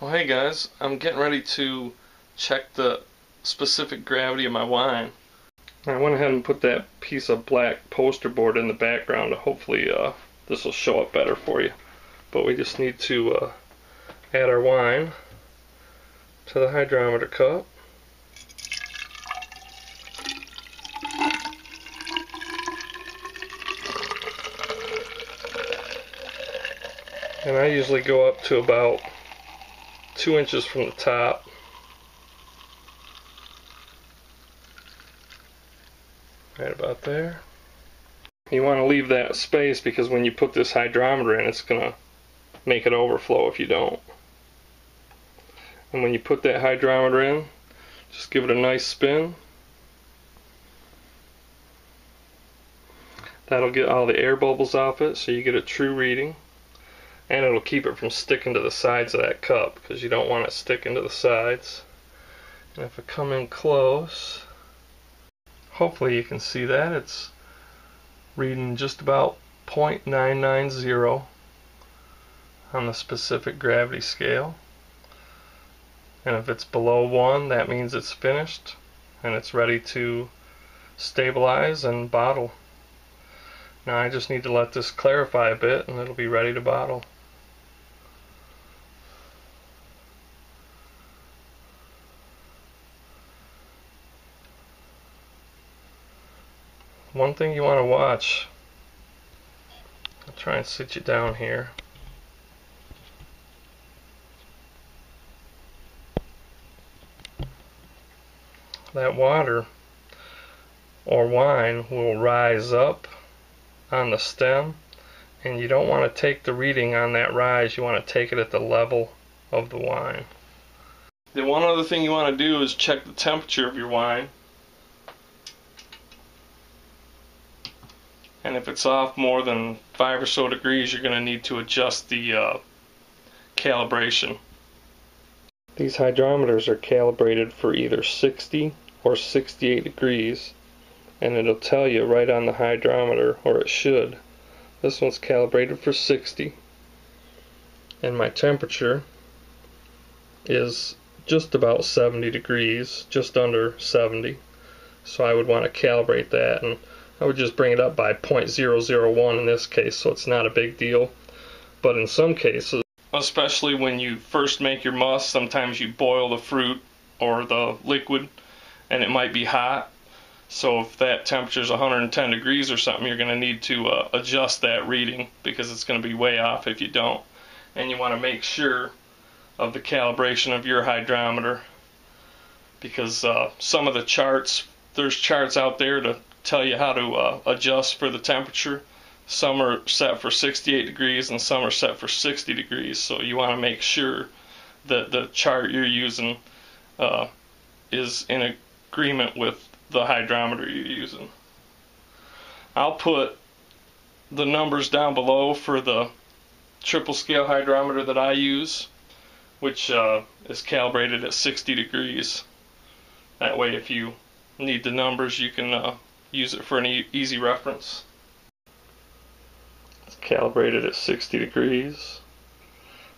Well, hey guys, I'm getting ready to check the specific gravity of my wine. I went ahead and put that piece of black poster board in the background. Hopefully this will show up better for you. But we just need to add our wine to the hydrometer cup. And I usually go up to about 2 inches from the top. Right about there. You want to leave that space because when you put this hydrometer in, it's going to make it overflow if you don't. And when you put that hydrometer in, just give it a nice spin. That'll get all the air bubbles off it so you get a true reading. And it'll keep it from sticking to the sides of that cup because you don't want it sticking to the sides. And if I come in close, hopefully you can see that it's reading just about 0.990 on the specific gravity scale. And if it's below 1, that means it's finished and it's ready to stabilize and bottle. Now I just need to let this clarify a bit and it'll be ready to bottle. One thing you want to watch, I'll try and sit you down here. That water or wine will rise up on the stem, and you don't want to take the reading on that rise. You want to take it at the level of the wine. The one other thing you want to do is check the temperature of your wine. And if it's off more than 5 or so degrees, you're going to need to adjust the calibration. These hydrometers are calibrated for either 60 or 68 degrees, and it'll tell you right on the hydrometer, or it should. This one's calibrated for 60, and my temperature is just about 70 degrees, just under 70. So I would want to calibrate that, and I would just bring it up by 0.001 in this case, so it's not a big deal. But in some cases, especially when you first make your must, sometimes you boil the fruit or the liquid and it might be hot. So if that temperature is 110 degrees or something, you're going to need to adjust that reading because it's going to be way off if you don't. And you want to make sure of the calibration of your hydrometer because some of the charts, there's charts out there to tell you how to adjust for the temperature. Some are set for 68 degrees and some are set for 60 degrees, so you want to make sure that the chart you're using is in agreement with the hydrometer you're using. I'll put the numbers down below for the triple scale hydrometer that I use, which is calibrated at 60 degrees. That way if you need the numbers you can use it for an easy reference. It's calibrated at 60 degrees,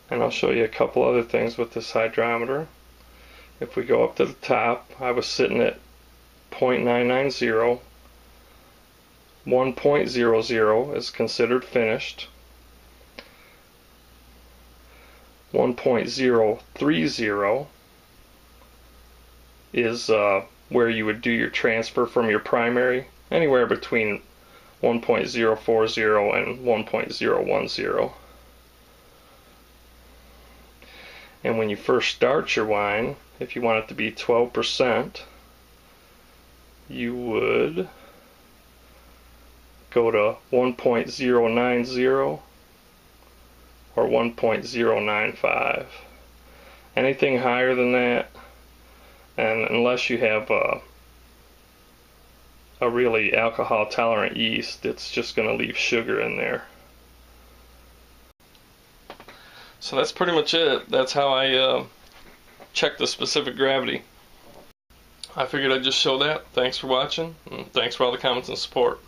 and I'll show you a couple other things with this hydrometer. If we go up to the top, I was sitting at 0.990. 1.00 is considered finished. 1.030 is where you would do your transfer from your primary, anywhere between 1.040 and 1.010. And when you first start your wine, if you want it to be 12%, you would go to 1.090 or 1.095. Anything higher than that, and unless you have a really alcohol tolerant yeast, it's just going to leave sugar in there. So that's pretty much it. That's how I check the specific gravity. I figured I'd just show that. Thanks for watching, and thanks for all the comments and support.